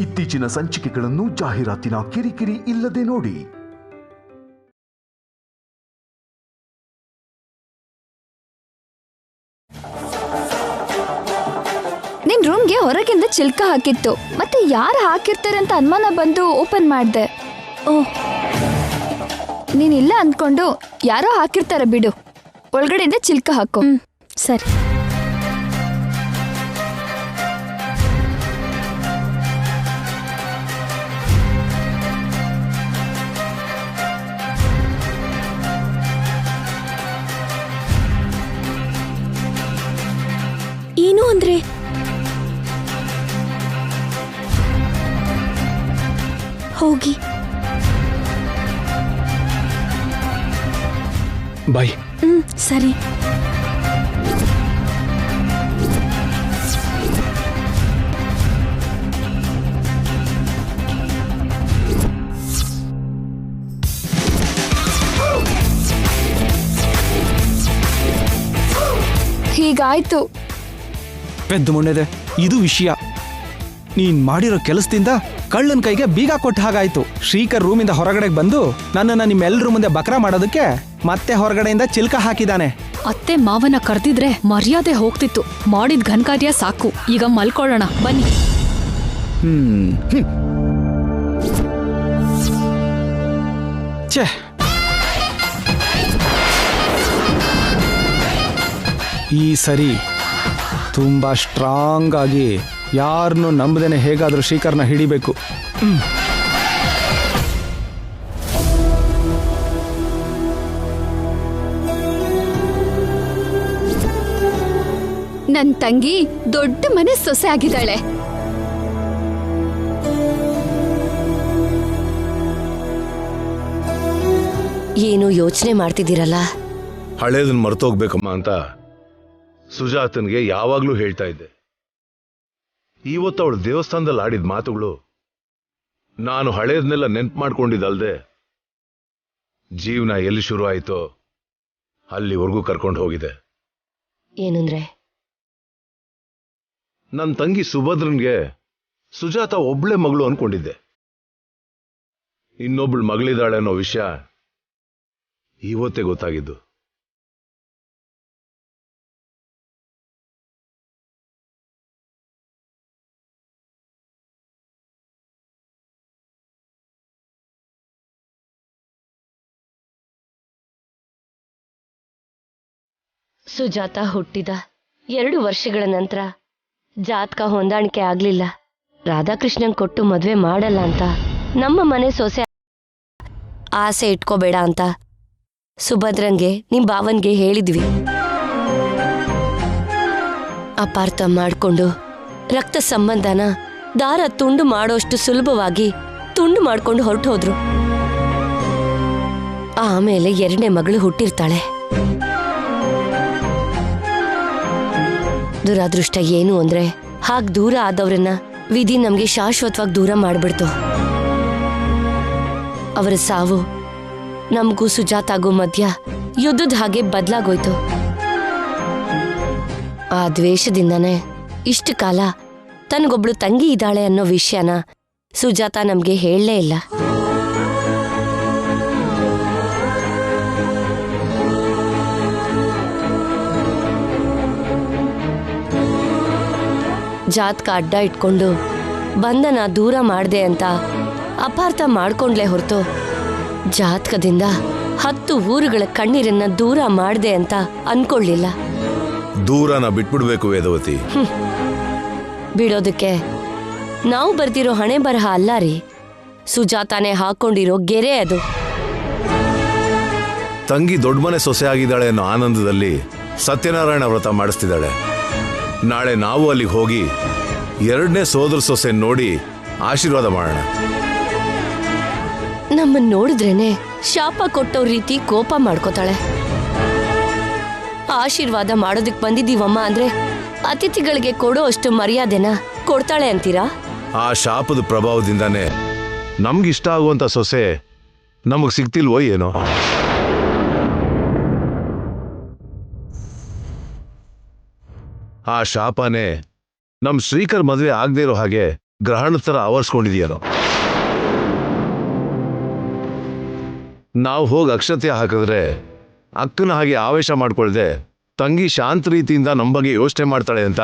ಇತ್ತೀಚಿನ ಸಂಚಿಕೆಗಳನ್ನು ಜಾಹೀರಾತಿನ ಕಿರಿಕಿರಿ ಇಲ್ಲದೆ ನೋಡಿ. ನಿನ್ ರೂಮ್ಗೆ ಹೊರಗಿಂದ ಚಿಲ್ಕ ಹಾಕಿತ್ತು, ಮತ್ತೆ ಯಾರು ಹಾಕಿರ್ತಾರೆ ಅಂತ ಅನುಮಾನ ಬಂದು ಓಪನ್ ಮಾಡ್ದೆ. ಓಹ್, ನೀನಿಲ್ಲ ಅಂದ್ಕೊಂಡು ಯಾರೋ ಹಾಕಿರ್ತಾರೆ ಬಿಡು. ಒಳಗಡೆಯಿಂದ ಚಿಲ್ಕ ಹಾಕೋ. ಸರಿ. ಏನು ಅಂದ್ರೆ ಹೋಗಿ ಬಾಯ್. ಸರಿ. ಹೀಗಾಯ್ತು. ಪೆದ್ದು ಮೊನ್ನೆದೆ ಇದು ವಿಷಯ. ನೀನ್ ಮಾಡಿರೋ ಕೆಲಸದಿಂದ ಕಳ್ಳನ ಕೈಗೆ ಬೀಗ ಕೊಟ್ಟ ಹಾಗಾಯ್ತು. ಶ್ರೀಕರ್ ರೂಮಿಂದ ಹೊರಗಡೆ ಬಂದು ನನ್ನನ್ನ ನಿಮ್ಮೆಲ್ಲರ ಮುಂದೆ ಬಕ್ರಾ ಮಾಡೋದಕ್ಕೆ ಮತ್ತೆ ಹೊರಗಡೆಯಿಂದ ಚಿಲ್ಕ ಹಾಕಿದಾನೆ. ಅತ್ತೆ ಮಾವನ ಕರೆದಿದ್ರೆ ಮರ್ಯಾದೆ ಹೋಗ್ತಿತ್ತು. ಮಾಡಿದ ಘನಕಾರ್ಯ ಸಾಕು. ಈಗ ಮಲ್ಕೊಳ್ಳೋಣ ಬನ್ನಿ. ಛೇ, ಈ ಸರಿ ತುಂಬಾ ಸ್ಟ್ರಾಂಗ್ ಆಗಿ ಯಾರನ್ನು ನಂಬದೇನೆ ಹೇಗಾದ್ರೂ ಶ್ರೀಕರ್ನ ಹಿಡಿಬೇಕು. ನನ್ ತಂಗಿ ದೊಡ್ಡ ಮನೆ ಸೊಸೆ ಆಗಿದ್ದಾಳೆ. ಏನು ಯೋಚನೆ ಮಾಡ್ತಿದ್ದೀರಲ್ಲ? ಹಳೇದನ್ನ ಮರ್ತೋಗ್ಬೇಕಮ್ಮ ಅಂತ ಸುಜಾತನ್ಗೆ ಯಾವಾಗ್ಲೂ ಹೇಳ್ತಾ ಇದ್ದೆ. ಇವತ್ತು ಅವಳು ದೇವಸ್ಥಾನದಲ್ಲಿ ಆಡಿದ ಮಾತುಗಳು ನಾನು ಹಳೇದನ್ನೆಲ್ಲ ನೆನ್ಪು ಮಾಡ್ಕೊಂಡಿದ್ದಲ್ದೆ ಜೀವನ ಎಲ್ಲಿ ಶುರು ಆಯ್ತೋ ಅಲ್ಲಿವರೆಗೂ ಕರ್ಕೊಂಡು ಹೋಗಿದೆ. ಏನಂದ್ರೆ? ನನ್ನ ತಂಗಿ ಸುಭದ್ರನ್ಗೆ ಸುಜಾತ ಒಬ್ಳೆ ಮಗಳು ಅನ್ಕೊಂಡಿದ್ದೆ. ಇನ್ನೊಬ್ಳು ಮಗಳಿದ್ದಾಳೆ ಅನ್ನೋ ವಿಷಯ ಇವತ್ತೇ ಗೊತ್ತಾಗಿದ್ದು. ಸುಜಾತ ಹುಟ್ಟಿದ 2 ವರ್ಷಗಳ ನಂತರ ಜಾತಕ ಹೊಂದಾಣಿಕೆ ಆಗ್ಲಿಲ್ಲ. ರಾಧಾಕೃಷ್ಣನ್ ಕೊಟ್ಟು ಮದ್ವೆ ಮಾಡಲ್ಲ ಅಂತ ನಮ್ಮ ಮನೆ ಸೊಸೆ ಆಸೆ ಇಟ್ಕೋಬೇಡ ಅಂತ ಸುಭದ್ರಂಗೆ ನಿಮ್ ಭಾವನ್ಗೆ ಹೇಳಿದ್ವಿ. ಅಪಾರ್ಥ ಮಾಡ್ಕೊಂಡು ರಕ್ತ ಸಂಬಂಧನ ದಾರ ತುಂಡು ಮಾಡೋಷ್ಟು ಸುಲಭವಾಗಿ ತುಂಡು ಮಾಡ್ಕೊಂಡು ಹೊರಟು ಹೋದ್ರು. ಆಮೇಲೆ 2ನೇ ಮಗಳು ಹುಟ್ಟಿರ್ತಾಳೆ. ದುರಾದೃಷ್ಟ ಏನು ಅಂದ್ರೆ ಹಾಗ್ ದೂರ ಆದವ್ರನ್ನ ವಿಧಿ ನಮ್ಗೆ ಶಾಶ್ವತವಾಗಿ ದೂರ ಮಾಡ್ಬಿಡ್ತು. ಅವರ ಸಾವು ನಮಗೂ ಸುಜಾತಾಗೂ ಮಧ್ಯ ಯುದ್ಧದ ಹಾಗೆ ಬದಲಾಗೋಯ್ತು. ಆ ದ್ವೇಷದಿಂದನೇ ಇಷ್ಟು ಕಾಲ ತನಗೊಬ್ಳು ತಂಗಿ ಇದ್ದಾಳೆ ಅನ್ನೋ ವಿಷಯನ ಸುಜಾತ ನಮ್ಗೆ ಹೇಳಲೇ ಇಲ್ಲ. ಜಾತಕ ಅಡ್ಡ ಇಟ್ಕೊಂಡು ಬಂಧನ ದೂರ ಮಾಡ್ದೆ ಅಂತ ಅಪಾರ್ಥ ಮಾಡ್ಕೊಂಡ್ಲೆ ಹೊರತು ಜಾತಕದಿಂದ 10 ಊರುಗಳ ಕಣ್ಣೀರನ್ನ ದೂರ ಮಾಡ್ದೆ ಅಂತ ಅನ್ಕೊಳ್ಳಿಲ್ಲ. ದೂರನ ಬಿಟ್ಬಿಡ್ಬೇಕು ವೇದವತಿ. ಬಿಡೋದಕ್ಕೆ ನಾವು ಬರ್ದಿರೋ ಹಣೆ ಬರಹ ಅಲ್ಲ ರೀ, ಸುಜಾತಾನೆ ಹಾಕೊಂಡಿರೋ ಗೆರೆ ಅದು. ತಂಗಿ ದೊಡ್ಡ ಮನೆ ಸೊಸೆ ಆಗಿದ್ದಾಳೆ ಅನ್ನೋ ಆನಂದದಲ್ಲಿ ಸತ್ಯನಾರಾಯಣ ವ್ರತ ಮಾಡಿಸ್ತಿದ್ದಾಳೆ. ನಾಳೆ ನಾವು ಅಲ್ಲಿಗೆ ಹೋಗಿ 2ನೇ ಸೋದರ ಸೊಸೆ ನೋಡಿ ಆಶೀರ್ವಾದ ಮಾಡೋಣ. ನಮ್ಮನ್ನ ನೋಡಿದ್ರೇನೆ ಶಾಪ ಕೊಟ್ಟೋ ರೀತಿ ಕೋಪ ಮಾಡ್ಕೋತಾಳೆ. ಆಶೀರ್ವಾದ ಮಾಡೋದಕ್ಕೆ ಬಂದಿದ್ದೀವಮ್ಮ ಅಂದ್ರೆ ಅತಿಥಿಗಳಿಗೆ ಕೊಡೋ ಅಷ್ಟು ಮರ್ಯಾದೆನ ಕೊಡ್ತಾಳೆ ಅಂತೀರಾ? ಆ ಶಾಪದ ಪ್ರಭಾವದಿಂದಾನೇ ನಮ್ಗಿಷ್ಟ ಆಗುವಂತ ಸೊಸೆ ನಮಗ್ ಸಿಗ್ತಿಲ್ವೋ ಏನೋ. ಆ ಶಾಪನೇ ನಮ್ ಶ್ರೀಕರ್ ಮದ್ವೆ ಆಗದೆ ಇರೋ ಹಾಗೆ ಗ್ರಹಣದ ಥರ ಆವರಿಸ್ಕೊಂಡಿದೆಯೇನೋ. ನಾವು ಹೋಗಿ ಅಕ್ಷತೆ ಹಾಕಿದ್ರೆ ಅಕ್ಕನ ಹಾಗೆ ಆವೇಶ ಮಾಡ್ಕೊಳ್ದೆ ತಂಗಿ ಶಾಂತ ರೀತಿಯಿಂದ ನಮ್ಮ ಬಗ್ಗೆ ಯೋಚನೆ ಮಾಡ್ತಾಳೆ ಅಂತ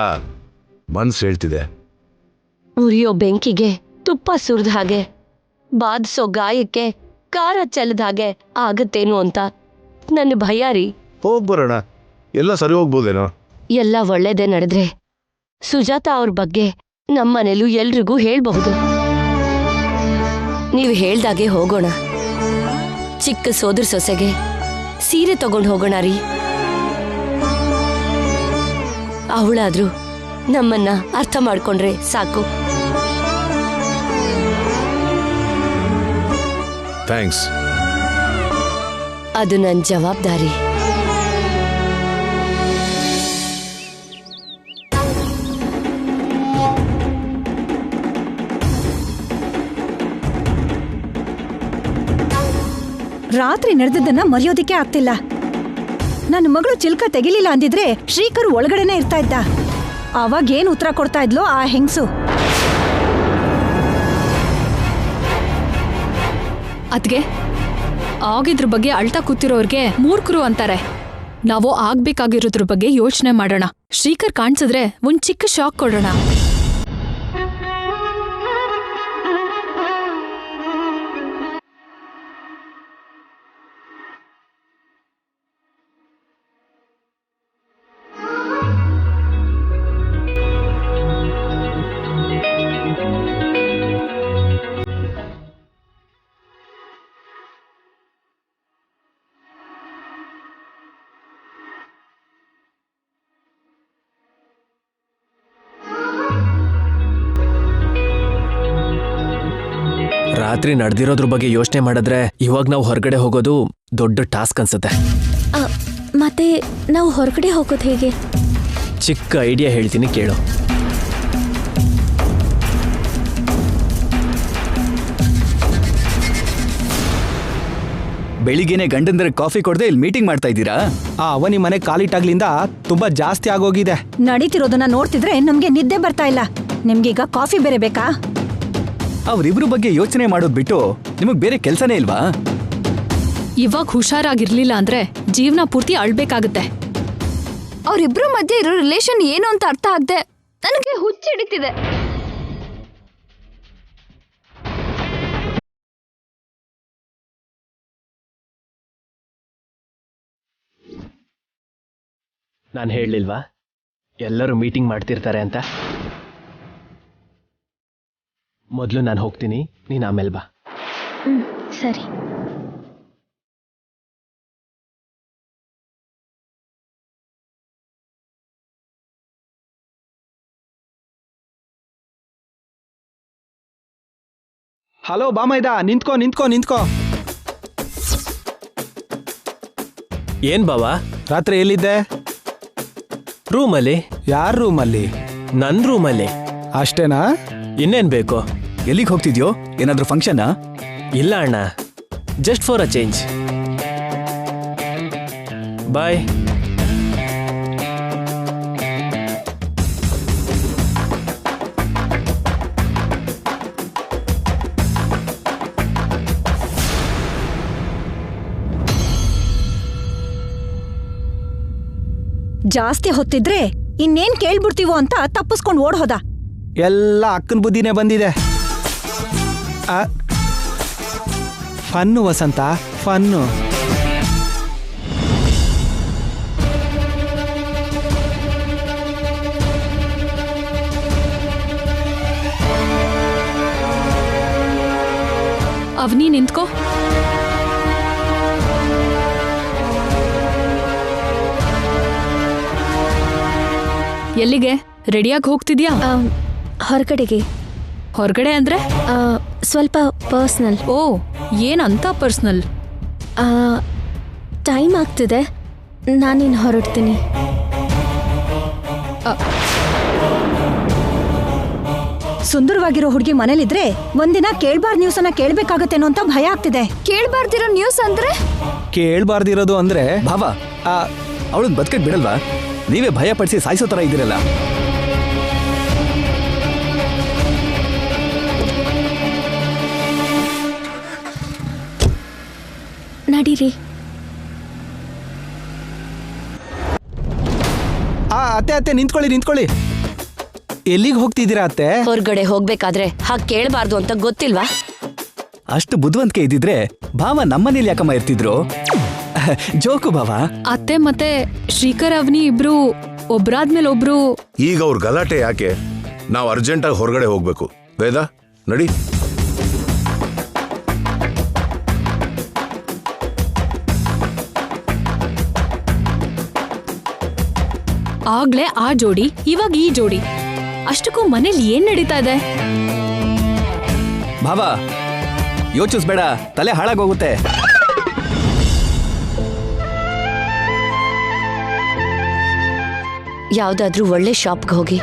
ಮನ್ಸು ಹೇಳ್ತಿದೆ. ಉರಿಯೋ ಬೆಂಕಿಗೆ ತುಪ್ಪ ಸುರಿದ ಹಾಗೆ, ಬಾಧಿಸೋ ಗಾಯಕ್ಕೆ ಖಾರ ಚೆಲ್ಲದ ಹಾಗೆ ಆಗತ್ತೇನು ಅಂತ ನನ್ನ ಭಯ ರೀ. ಹೋಗ್ಬರೋಣ, ಎಲ್ಲ ಸರಿ ಹೋಗ್ಬೋದೇನೋ. ಎಲ್ಲ ಒಳ್ಳೇದೇ ನಡೆದ್ರೆ ಸುಜಾತ ಅವ್ರ ಬಗ್ಗೆ ನಮ್ಮನೇಲೂ ಎಲ್ರಿಗೂ ಹೇಳ್ಬಹುದು. ನೀವು ಹೇಳ್ದಾಗೆ ಹೋಗೋಣ. ಚಿಕ್ಕ ಸೋದರ ಸೊಸೆಗೆ ಸೀರೆ ತಗೊಂಡು ಹೋಗೋಣ ರೀ. ಅವಳಾದ್ರೂ ನಮ್ಮನ್ನ ಅರ್ಥ ಮಾಡ್ಕೊಂಡ್ರೆ ಸಾಕು. ಥ್ಯಾಂಕ್ಸ್. ಅದು ನನ್ನ ಜವಾಬ್ದಾರಿ. ರಾತ್ರಿ ನಡೆದದನ್ನ ಮರೆಯೋದಿಕ್ಕೆ ಆಗ್ತಿಲ್ಲ. ನನ್ನ ಮಗಳು ಚಿಲ್ಕ ತೆಗಿಲಿಲ್ಲ ಅಂದಿದ್ರೆ ಶ್ರೀಕರ್ ಒಳಗಡೆನೆ ಇರ್ತಾ ಇದ್ದ. ಅವಾಗ ಏನ್ ಉತ್ತರ ಕೊಡ್ತಾ ಇದ್ಲೋ ಆ ಹೆಂಗ್ಸು. ಅದ್ಗೆ ಆಗಿದ್ರ ಬಗ್ಗೆ ಅಳ್ತಾ ಕೂತಿರೋರ್ಗೆ ಮೂರ್ಖರು ಅಂತಾರೆ. ನಾವು ಆಗ್ಬೇಕಾಗಿರೋದ್ರ ಬಗ್ಗೆ ಯೋಚನೆ ಮಾಡೋಣ. ಶ್ರೀಕರ್ ಕಾಣಿಸಿದ್ರೆ ಒಂದ್ ಚಿಕ್ಕ ಶಾಕ್ ಕೊಡೋಣ. ರಾತ್ರಿ ನಡೆದಿರೋದ್ರ ಬಗ್ಗೆ ಯೋಚನೆ ಮಾಡಿದ್ರೆ ಇವಾಗ ನಾವು ಹೊರಗಡೆ ಹೋಗೋದು ದೊಡ್ಡ ಟಾಸ್ಕ್ ಅನ್ಸುತ್ತೆ. ಮತ್ತೆ ನಾವು ಹೊರಗಡೆ ಹೋಗೋದು ಹೇಗೆ? ಚಿಕ್ಕ ಐಡಿಯಾ ಹೇಳ್ತೀನಿ ಕೇಳು. ಬೆಳಿಗ್ಗೆನೆ ಗಂಡಂದ್ರೆ ಕಾಫಿ ಕೊಡದೆ ಇಲ್ಲಿ ಮೀಟಿಂಗ್ ಮಾಡ್ತಾ ಇದ್ದೀರಾ? ಆ ಅವನಿ ಮನೆ ಕಾಲಿಟ್ಟಾಗ್ಲಿಂದ ತುಂಬಾ ಜಾಸ್ತಿ ಆಗೋಗಿದೆ. ನಡೀತಿರೋದನ್ನ ನೋಡ್ತಿದ್ರೆ ನಮ್ಗೆ ನಿದ್ದೆ ಬರ್ತಾ ಇಲ್ಲ. ನಿಮ್ಗೀಗ ಕಾಫಿ ಬೇರೆ ಬೇಕಾ? ಅವ್ರಿಬ್ರು ಬಗ್ಗೆ ಯೋಚನೆ ಮಾಡೋದ್ ಬಿಟ್ಟು ನಿಮಗ್ ಬೇರೆ ಕೆಲ್ಸನೇ ಇಲ್ವಾ? ಇವಾಗ ಹುಷಾರಾಗಿರ್ಲಿಲ್ಲ ಅಂದ್ರೆ ಜೀವನ ಪೂರ್ತಿ ಅಳ್ಬೇಕಾಗತ್ತೆ. ಅವ್ರಿಬ್ರು ಮಧ್ಯೆ ಇರೋ ರಿಲೇಷನ್ ಏನು ಅಂತ ಅರ್ಥ ಆಗದೆ ನನಗೆ ಹುಚ್ಚಿಡಿತಿದೆ. ನಾನು ಹೇಳಲಿಲ್ವಾ ಎಲ್ಲರೂ ಮೀಟಿಂಗ್ ಮಾಡ್ತಿರ್ತಾರೆ ಅಂತ? ಮೊದಲು ನಾನು ಹೋಗ್ತೀನಿ, ನೀನು ಆಮೇಲೆ ಬಾ. ಸರಿ. ಹಲೋ ಬಾಮೈದ, ನಿಂತ್ಕೋ ನಿಂತ್ಕೋ ನಿಂತ್ಕೋ. ಏನ್ ಬಾವಾ? ರಾತ್ರಿ ಎಲ್ಲಿದ್ದೆ? ರೂಮಲ್ಲಿ. ಯಾರ ರೂಮಲ್ಲಿ? ನನ್ನ ರೂಮಲ್ಲಿ. ಅಷ್ಟೇನಾ? ಇನ್ನೇನ್ ಬೇಕು? ಎಲ್ಲಿಗೆ ಹೋಗ್ತಿದ್ಯೋ? ಏನಾದ್ರೂ ಫಂಕ್ಷನಾ? ಇಲ್ಲ ಅಣ್ಣ, ಜಸ್ಟ್ ಫಾರ್ ಅ ಚೇಂಜ್. ಬಾಯ್. ಜಾಸ್ತಿ ಹೊತ್ತಿದ್ರೆ ಇನ್ನೇನ್ ಕೇಳ್ಬಿಡ್ತೀವೋ ಅಂತ ತಪ್ಪಿಸ್ಕೊಂಡು ಓಡ್ ಹೋದ. ಎಲ್ಲ ಅಕ್ಕನ ಬುದ್ಧಿನೇ ಬಂದಿದೆ. ಫನ್ನು ವಸಂತ, ಫನ್ನು. ಅವನಿ ನಿಂತ್ಕೋ. ಎಲ್ಲಿಗೆ? ರೆಡಿಯಾಗಿ ಹೋಗ್ತಿದ್ಯಾ? ಹೊರಗಡೆಗೆ. ಹೊರಗಡೆ ಅಂದ್ರೆ? ಸ್ವಲ್ಪ ಪರ್ಸ್ನಲ್. ಓ, ಏನಂತ ಪರ್ಸ್ನಲ್? ಟೈಮ್ ಆಗ್ತಿದೆ, ನಾನಿನ್ನು ಹೊರಡ್ತೀನಿ. ಸುಂದರವಾಗಿರೋ ಹುಡುಗಿ ಮನೇಲಿದ್ರೆ ಒಂದಿನ ಕೇಳ್ಬಾರ್ದು ನ್ಯೂಸ್ ಅನ್ನ ಕೇಳ್ಬೇಕಾಗತ್ತೇನೋ ಅಂತ ಭಯ ಆಗ್ತಿದೆ. ಕೇಳ್ಬಾರ್ದಿರೋ ನ್ಯೂಸ್ ಅಂದ್ರೆ? ಕೇಳ್ಬಾರ್ದಿರೋದು ಅಂದ್ರೆ ಭಾವ, ಅವಳನ್ನ ಬದುಕಕ್ ಬಿಡಲ್ವಾ? ನೀವೇ ಭಯ ಪಡಿಸಿ ಸಾಯಿಸೋ ತರ ಇದ್ದೀರಲ್ಲ. ನಡೀರಿ. ಅತ್ತೆ ಅತ್ತೆ ನಿಂತ್ಕೊಳ್ಳಿ. ಎಲ್ಲಿಗೆ ಹೋಗ್ತಿದ್ದೀರಾ ಅತ್ತೆ? ಹೊರಗಡೆ ಹೋಗ್ಬೇಕಾದ್ರೆ ಹಾಗೆ ಕೇಳಬಾರ್ದು ಅಂತ ಗೊತ್ತಿಲ್ವಾ? ಅಷ್ಟು ಬುದ್ಧಿವಂತಿಕೆ ಇದ್ದಿದ್ರೆ ಭಾವ ನಮ್ಮನೇಲಿ ಯಾಕಮ್ಮ ಇರ್ತಿದ್ರು? ಜೋಕು ಭಾವ. ಅತ್ತೆ ಮತ್ತೆ ಶ್ರೀಕರ್ ಅವನಿ ಇಬ್ರು ಒಬ್ರಾದ್ಮೇಲೆ ಒಬ್ರು. ಈಗ ಅವ್ರ ಗಲಾಟೆ ಯಾಕೆ? ನಾವು ಅರ್ಜೆಂಟಾಗಿ ಹೊರಗಡೆ ಹೋಗ್ಬೇಕು. ವೇದ ನಡಿ. ಆಗ್ಲೇ ಆ ಜೋಡಿ, ಇವಾಗ ಈ ಜೋಡಿ. ಅಷ್ಟಕ್ಕೂ ಮನೇಲಿ ಏನ್ ನಡೀತಾ ಇದೆ? ಭಾವ ಯೋಚಿಸ್ಬೇಡ, ತಲೆ ಹಾಳಾಗೋಗುತ್ತೆ. ಯಾವ್ದಾದ್ರೂ ಒಳ್ಳೆ ಶಾಪ್ಗೆ ಹೋಗಿ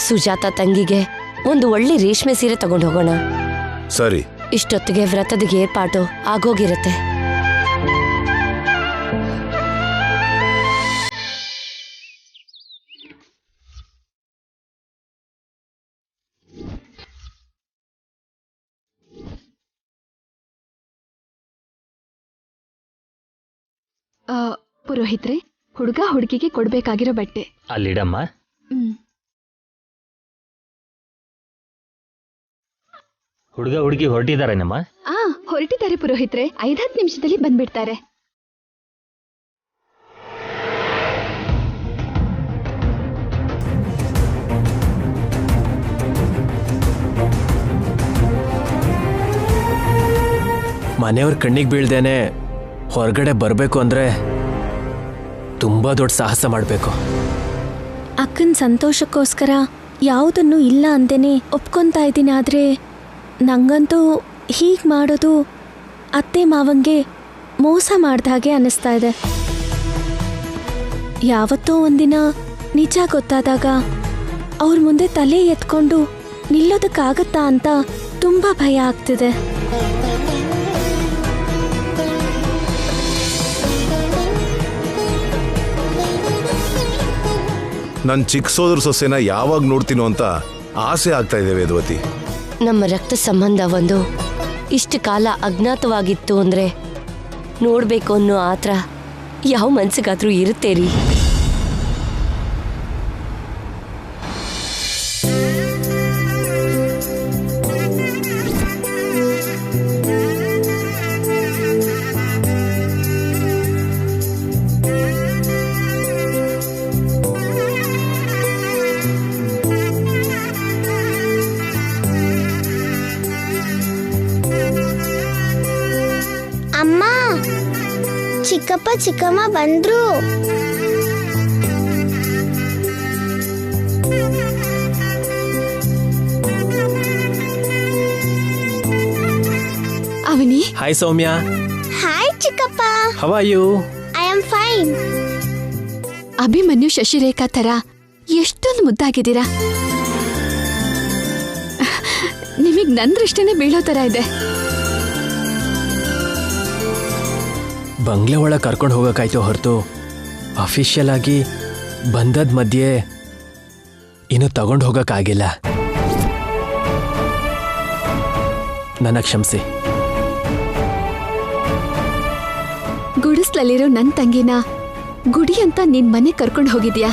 ಸುಜಾತ ತಂಗಿಗೆ ಒಂದು ಒಳ್ಳೆ ರೇಷ್ಮೆ ಸೀರೆ ತಗೊಂಡು ಹೋಗೋಣ. ಸರಿ. ಇಷ್ಟೊತ್ತಿಗೆ ವ್ರತದ ಏರ್ಪಾಟು ಆಗೋಗಿರತ್ತೆ. ಪುರೋಹಿತ್ರೆ, ಹುಡುಗ ಹುಡುಗಿಗೆ ಕೊಡ್ಬೇಕಾಗಿರೋ ಬಟ್ಟೆ ಅಲ್ಲಿಡಮ್ಮ. ಹುಡುಗ ಹುಡುಗಿ ಹೊರಟಿದಾರೇನಮ್ಮ? ಹೊರಟಿದ್ದಾರೆ ಪುರೋಹಿತ್ರೆ. 5-10 ನಿಮಿಷದಲ್ಲಿ ಬಂದ್ಬಿಡ್ತಾರೆ. ಮನೆಯವ್ರ ಕಣ್ಣಿಗೆ ಬೀಳ್ದೇನೆ ಹೊರಗಡೆ ಬರಬೇಕು ಅಂದ್ರೆ ತುಂಬಾ ದೊಡ್ಡ ಸಾಹಸ ಮಾಡಬೇಕು. ಅಕ್ಕನ ಸಂತೋಷಕ್ಕೋಸ್ಕರ ಯಾವುದನ್ನು ಇಲ್ಲ ಅಂದೇನೆ ಒಪ್ಕೊಂತಾ ಇದ್ದೀನಿ. ಆದರೆ ನಂಗಂತೂ ಹೀಗೆ ಮಾಡೋದು ಅತ್ತೆ ಮಾವಂಗೆ ಮೋಸ ಮಾಡ್ದ ಹಾಗೆ ಅನ್ನಿಸ್ತಾ ಇದೆ. ಯಾವತ್ತೋ ಒಂದಿನ ನಿಜ ಗೊತ್ತಾದಾಗ ಅವ್ರ ಮುಂದೆ ತಲೆ ಎತ್ಕೊಂಡು ನಿಲ್ಲೋದಕ್ಕಾಗತ್ತಾ ಅಂತ ತುಂಬ ಭಯ ಆಗ್ತಿದೆ. ನನ್ನ ಚಿಕ್ಕ ಸೋದರ ಸೊಸೆನ ಯಾವಾಗ ನೋಡ್ತೀನೋ ಅಂತ ಆಸೆ ಆಗ್ತಾ ಇದೆ ವೇದವತಿ. ನಮ್ಮ ರಕ್ತ ಸಂಬಂಧ ಒಂದು ಇಷ್ಟು ಕಾಲ ಅಜ್ಞಾತವಾಗಿತ್ತು ಅಂದ್ರೆ ನೋಡ್ಬೇಕು ಅನ್ನೋ ಆತ್ರ ಯಾವ ಮನ್ಸಿಗಾದ್ರೂ ಇರುತ್ತೆ ರೀ. ಅಮ್ಮ, ಚಿಕ್ಕಪ್ಪ ಚಿಕ್ಕಮ್ಮ ಬಂದ್ರು. ಅವನಿ. ಹಾಯ್ ಸೌಮ್ಯ. ಹಾಯ್ ಚಿಕ್ಕಪ್ಪ. How are you? I am fine. Abhimanyu Shashirekha ತರ ಎಷ್ಟೊಂದು ಮುದ್ದಾಗಿದ್ದೀರಾ. ನಿಮಗ್ ನನ್ನ ದೃಷ್ಟಿನೇ ಬೀಳೋ ತರ ಇದೆ. ಬಂಗ್ಲೆ ಒಳಗೆ ಕರ್ಕೊಂಡು ಹೋಗೋಕ್ಕಾಯ್ತು ಹೊರತು ಅಫಿಷಿಯಲ್ ಆಗಿ ಬಂದದ ಮಧ್ಯೆ ಇನ್ನು ತಗೊಂಡು ಹೋಗೋಕ್ಕಾಗಿಲ್ಲ. ನನ್ನ ಕ್ಷಮಿಸಿ. ಗುಡಿಸ್ಲಲ್ಲಿರೋ ನನ್ನ ತಂಗಿನ ಗುಡಿ ಅಂತ ನಿನ್ ಮನೆ ಕರ್ಕೊಂಡು ಹೋಗಿದ್ಯಾ.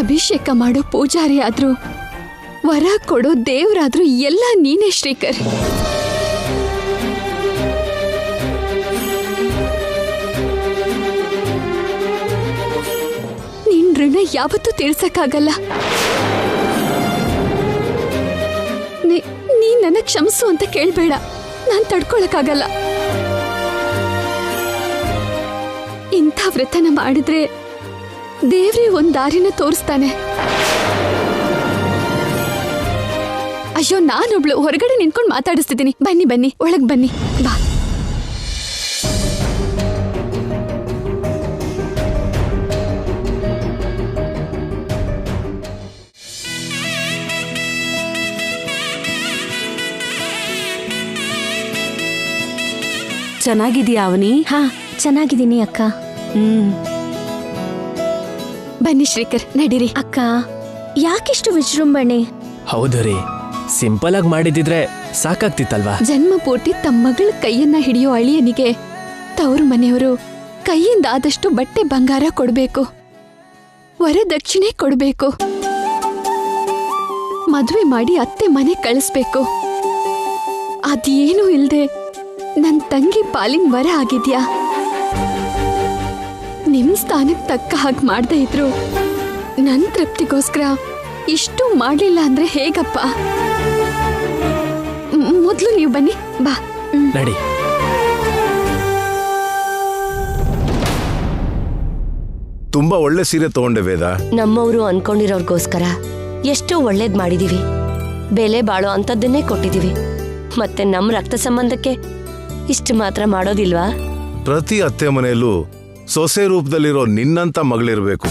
ಅಭಿಷೇಕ ಮಾಡೋ ಪೂಜಾರಿ ಆದ್ರೂ ವರ ಕೊಡೋ ದೇವ್ರಾದ್ರೂ ಎಲ್ಲ ನೀನೇ ಶ್ರೀಕರ್. ನಿನ್ ಋಣ ಯಾವತ್ತೂ ತೀರ್ಸಕ್ಕಾಗಲ್ಲ. ನೀ ನನ್ನ ಕ್ಷಮಿಸು ಅಂತ ಕೇಳ್ಬೇಡ, ನಾನ್ ತಡ್ಕೊಳಕ್ಕಾಗಲ್ಲ. ಇಂಥ ವ್ರತನ ಮಾಡಿದ್ರೆ ದೇವ್ರೇ ಒಂದ್ ದಾರಿನ ತೋರಿಸ್ತಾನೆ. ಅಯ್ಯೋ, ನಾನೊಬ್ಳು ಹೊರಗಡೆ ನಿಂತ್ಕೊಂಡು ಮಾತಾಡಿಸ್ತಿದ್ದೀನಿ. ಬನ್ನಿ ಬನ್ನಿ, ಒಳಗ್ ಬನ್ನಿ, ಬಾ. ಚೆನ್ನಾಗಿದೀಯಾ ಅವನಿ? ಹಾ, ಚೆನ್ನಾಗಿದ್ದೀನಿ ಅಕ್ಕ. ಬನ್ನಿ ಶ್ರೀಕರ್, ನಡೀರಿ. ಅಕ್ಕ, ಯಾಕಿಷ್ಟು ವಿಜೃಂಭಣೆ? ಹೌದು ರೀ, ಸಿಂಪಲ್ ಆಗಿ ಮಾಡಿದಿದ್ರೆ ಸಾಕಾಗ್ತಿತ್ತಲ್ವಾ? ಜನ್ಮ ಪೂರ್ತಿ ತಮ್ಮ ಮಗಳ ಕೈಯನ್ನ ಹಿಡಿಯೋ ಅಳಿಯನಿಗೆ ತವರು ಮನೆಯವರು ಕೈಯಿಂದ ಆದಷ್ಟು ಬಟ್ಟೆ ಬಂಗಾರ ಕೊಡ್ಬೇಕು, ವರದಕ್ಷಿಣೆ ಕೊಡ್ಬೇಕು, ಮದುವೆ ಮಾಡಿ ಅತ್ತೆ ಮನೆ ಕಳಿಸ್ಬೇಕು. ಅದೇನೂ ಇಲ್ದೆ ನನ್ ತಂಗಿ ಪಾಲಿನ ವರ ಆಗಿದ್ಯಾ? ನಿಮ್ ಸ್ಥಾನಕ್ಕೆ ತಕ್ಕ ಹಾಗೆ ಮಾಡ್ದೇ ಇದ್ರು ನನ್ ತೃಪ್ತಿಗೋಸ್ಕರ ಇಷ್ಟು ಮಾಡ್ಲಿಲ್ಲ ಅಂದ್ರೆ ಹೇಗಪ್ಪ? ಮೊದ್ಲು ನೀವು ಬನ್ನಿ, ಬಾ. ನಡಿ. ತುಂಬಾ ಒಳ್ಳೆ ಸೀರೆ ತಗೊಂಡೆ ವೇದ. ನಮ್ಮವರು ಅನ್ಕೊಂಡಿರೋರ್ಗೋಸ್ಕರ ಎಷ್ಟೋ ಒಳ್ಳೇದ್ ಮಾಡಿದೀವಿ, ಬೆಲೆ ಬಾಳೋ ಅಂತದ್ದನ್ನೇ ಕೊಟ್ಟಿದೀವಿ. ಮತ್ತೆ ನಮ್ ರಕ್ತ ಸಂಬಂಧಕ್ಕೆ ಇಷ್ಟು ಮಾತ್ರ ಮಾಡೋದಿಲ್ವಾ? ಪ್ರತಿ ಅತ್ತೆ ಮನೆಯಲ್ಲೂ ಸೊಸೆ ರೂಪದಲ್ಲಿರೋ ನಿನ್ನಂತ ಮಗಳಿರ್ಬೇಕು.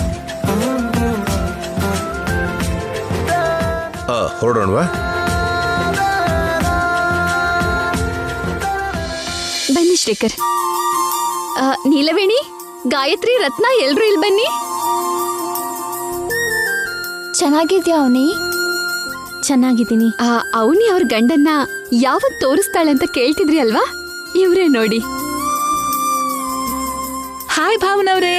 ಹೊರಡೋಣವಾ? ಬನ್ನಿ ಶ್ರೀಕರ್. ನೀಲವೇಣಿ, ಗಾಯತ್ರಿ, ರತ್ನ ಎಲ್ರು ಇಲ್ಲಿ ಬನ್ನಿ. ಚೆನ್ನಾಗಿದ್ಯಾ ಅವನಿ? ಚೆನ್ನಾಗಿದ್ದೀನಿ. ಅವನಿ ಅವ್ರ ಗಂಡನ್ನ ಯಾವತ್ ತೋರಿಸ್ತಾಳೆ ಅಂತ ಕೇಳ್ತಿದ್ರಿ ಅಲ್ವಾ? ಇವ್ರೇ ನೋಡಿ. ಹಾಯ್ ಭಾವನವ್ರೇ.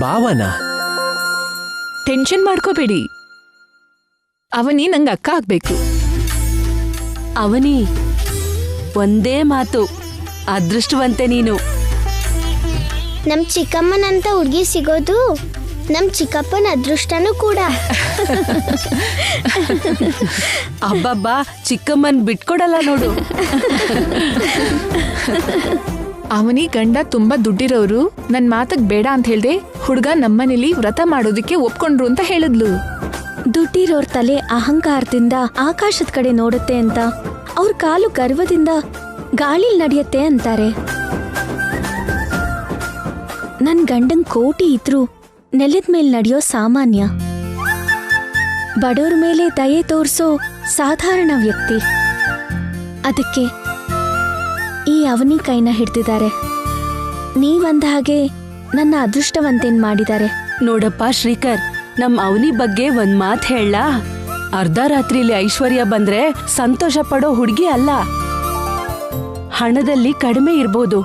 ಭಾವನ? ಟೆನ್ಷನ್ ಮಾಡ್ಕೋಬೇಡಿ, ಅವನಿ ನಂಗೆ ಅಕ್ಕ ಆಗ್ಬೇಕು. ಅವನಿ, ಒಂದೇ ಮಾತು, ಅದೃಷ್ಟವಂತೆ ನೀನು. ನಮ್ ಚಿಕ್ಕಮ್ಮನಂತ ಹುಡುಗಿ ಸಿಗೋದು ನಮ್ ಚಿಕ್ಕಪ್ಪನ ಅದೃಷ್ಟನೂ ಕೂಡ. ಅಬ್ಬಬ್ಬಾ, ಚಿಕ್ಕಮ್ಮನ್ ಬಿಟ್ಕೊಡಲ್ಲ ನೋಡು. ಅವನಿ ಗಂಡ ತುಂಬಾ ದುಡ್ಡಿರೋರು, ನನ್ ಮಾತಕ್ ಬೇಡ ಅಂತ ಹೇಳ್ದೆ ಹುಡ್ಗ ನಮ್ಮನೇಲಿ ವ್ರತ ಮಾಡೋದಿಕ್ಕೆ ಒಪ್ಕೊಂಡ್ರು ಅಂತ ಹೇಳಿದ್ಲು. ದುಡ್ಡಿರೋರ್ ತಲೆ ಅಹಂಕಾರದಿಂದ ಆಕಾಶದ ಕಡೆ ನೋಡುತ್ತೆ ಅಂತ, ಅವ್ರ ಕಾಲು ಗರ್ವದಿಂದ ಗಾಳಿಲ್ ನಡೆಯುತ್ತೆ ಅಂತಾರೆ. ನನ್ ಗಂಡನ್ ಕೋಟಿ ಇದ್ರೂ ನೆಲದ ಮೇಲೆ ನಡೆಯೋ ಸಾಮಾನ್ಯ, ಬಡವ್ರ ಮೇಲೆ ದಯೆ ತೋರ್ಸೋ ಸಾಧಾರಣ ವ್ಯಕ್ತಿ. ಅದಕ್ಕೆ ಈ ಅವನಿ ಕೈನ ಹಿಡ್ದಿದ್ದಾರೆ. ನೀವಂದ ಹಾಗೆ ನನ್ನ ಅದೃಷ್ಟವಂತೇನ್ ಮಾಡಿದ್ದಾರೆ. ನೋಡಪ್ಪ ಶ್ರೀಕರ್, ನಮ್ ಅವನಿ ಬಗ್ಗೆ ಒಂದ್ ಮಾತ್ ಹೇಳ. ಅರ್ಧ ರಾತ್ರಿಲಿ ಐಶ್ವರ್ಯ ಬಂದ್ರೆ ಸಂತೋಷ ಪಡೋ ಹುಡುಗಿ ಅಲ್ಲ. ಹಣದಲ್ಲಿ ಕಡಿಮೆ ಇರ್ಬೋದು,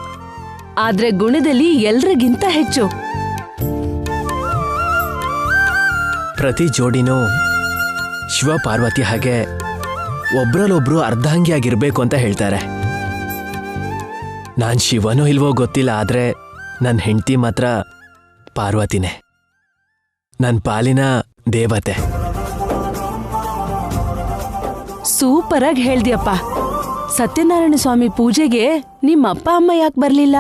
ಆದ್ರೆ ಗುಣದಲ್ಲಿ ಎಲ್ರಿಗಿಂತ ಹೆಚ್ಚು. ಪ್ರತಿ ಜೋಡಿನೂ ಶಿವ ಪಾರ್ವತಿ ಹಾಗೆ ಒಬ್ರಲ್ಲೊಬ್ರು ಅರ್ಧಾಂಗಿಯಾಗಿರ್ಬೇಕು ಅಂತ ಹೇಳ್ತಾರೆ. ನಾನ್ ಶಿವನೋ ಇಲ್ವೋ ಗೊತ್ತಿಲ್ಲ, ಆದ್ರೆ ನನ್ನ ಹೆಂಡತಿ ಮಾತ್ರ ಪಾರ್ವತಿನೇ, ನನ್ನ ಪಾಲಿನ ದೇವತೆ. ಸೂಪರ್ ಆಗಿ ಹೇಳ್ದಿಯಪ್ಪ. ಸತ್ಯನಾರಾಯಣ ಸ್ವಾಮಿ ಪೂಜೆಗೆ ನಿಮ್ಮ ಅಪ್ಪ ಅಮ್ಮ ಯಾಕೆ ಬರ್ಲಿಲ್ಲ?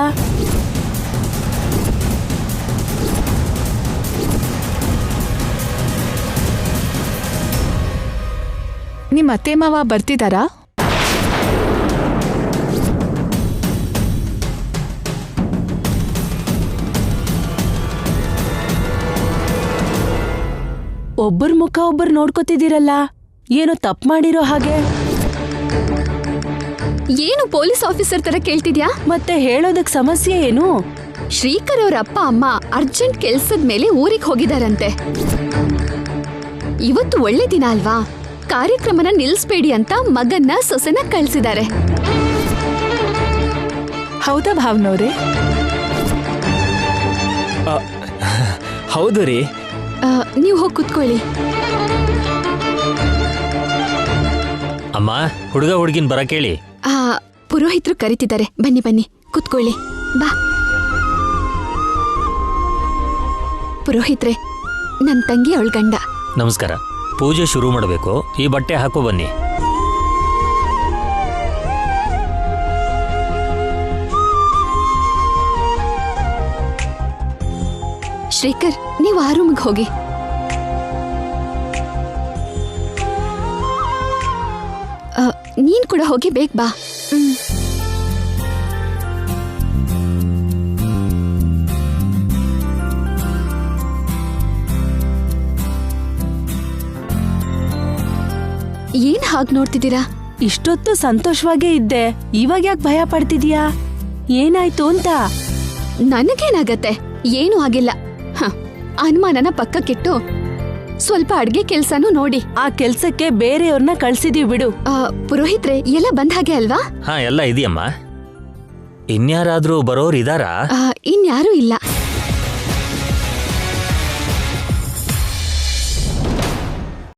ನಿಮ್ಮ ಅತ್ತೆ ಮಾವ ಬರ್ತಿದಾರಾ? ಒಬ್ಬರ ಮುಖ ಒಬ್ಬರು ನೋಡ್ಕೋತಿದ್ದೀರಲ್ಲ, ಏನೋ ತಪ್ಪು ಮಾಡಿರೋ ಹಾಗೆ. ಏನು ಪೊಲೀಸ್ ಆಫೀಸರ್ ತರ ಕೇಳ್ತಿದ್ಯಾ? ಮತ್ತೆ ಹೇಳೋದಕ್ ಸಮಸ್ಯೆ ಏನು? ಶ್ರೀಕರ್ ಅವ್ರ ಅಪ್ಪ ಅಮ್ಮ ಅರ್ಜೆಂಟ್ ಕೆಲ್ಸದ ಮೇಲೆ ಊರಿಗೆ ಹೋಗಿದಾರಂತೆ. ಇವತ್ತು ಒಳ್ಳೆ ದಿನ ಅಲ್ವಾ, ಕಾರ್ಯಕ್ರಮನ ನಿಲ್ಸ್ಬೇಡಿ ಅಂತ ಮಗನ್ನ ಸೊಸೆನ ಕಳ್ಸಿದ್ದಾರೆ. ಹೌದಾ ಭಾವನವ್ರೆ? ಹೌದು ರೀ. ನೀವು ಹೋಗಿ ಕುತ್ಕೊಳ್ಳಿ. ಅಮ್ಮ, ಹುಡುಗ ಹುಡುಗಿನ ಬರ ಕೇಳಿ. ಪುರೋಹಿತರು ಕರಿತಿದ್ದಾರೆ, ಬನ್ನಿ ಬನ್ನಿ ಕುತ್ಕೊಳ್ಳಿ. ಬಾ ಪುರೋಹಿತ್ರೆ, ನನ್ನ ತಂಗಿ ಅವಳ ಗಂಡ. ನಮಸ್ಕಾರ. ಪೂಜೆ ಶುರು ಮಾಡಬೇಕು, ಈ ಬಟ್ಟೆ ಹಾಕೋ ಬನ್ನಿ. ಶ್ರೀಕರ್, ನೀವು ಆ ರೂಮ್ಗೆ ಹೋಗಿ. ನೀನ್ ಕೂಡ ಹೋಗಿ ಬೇಗ ಬಾ. ಏನ್ ಹಾಗೆ ನೋಡ್ತಿದ್ದೀರಾ? ಇಷ್ಟೊತ್ತು ಸಂತೋಷವಾಗೇ ಇದ್ದೆ, ಇವಾಗ ಯಾಕೆ ಭಯ ಪಡ್ತಿದ್ಯಾ? ಏನಾಯ್ತು ಅಂತ? ನನಗೇನಾಗತ್ತೆ? ಏನೂ ಆಗಿಲ್ಲ. ಅನುಮಾನನ ಪಕ್ಕಕ್ಕಿಟ್ಟು ಸ್ವಲ್ಪ ಅಡ್ಗೆ ಕೆಲ್ಸನೂ ನೋಡಿ. ಆ ಕೆಲ್ಸಕ್ಕೆ ಬೇರೆಯವ್ರನ್ನ ಕಳ್ಸಿದೀವಿ ಬಿಡು. ಪುರೋಹಿತ್ರೆ ಎಲ್ಲ ಬಂದ ಹಾಗೆ ಅಲ್ವಾ? ಹಾ ಎಲ್ಲ ಇದೆಯಮ್ಮ. ಇನ್ಯಾರಾದ್ರೂ ಬರೋರು ಇದಾರಾ? ಇನ್ಯಾರೂ ಇಲ್ಲ.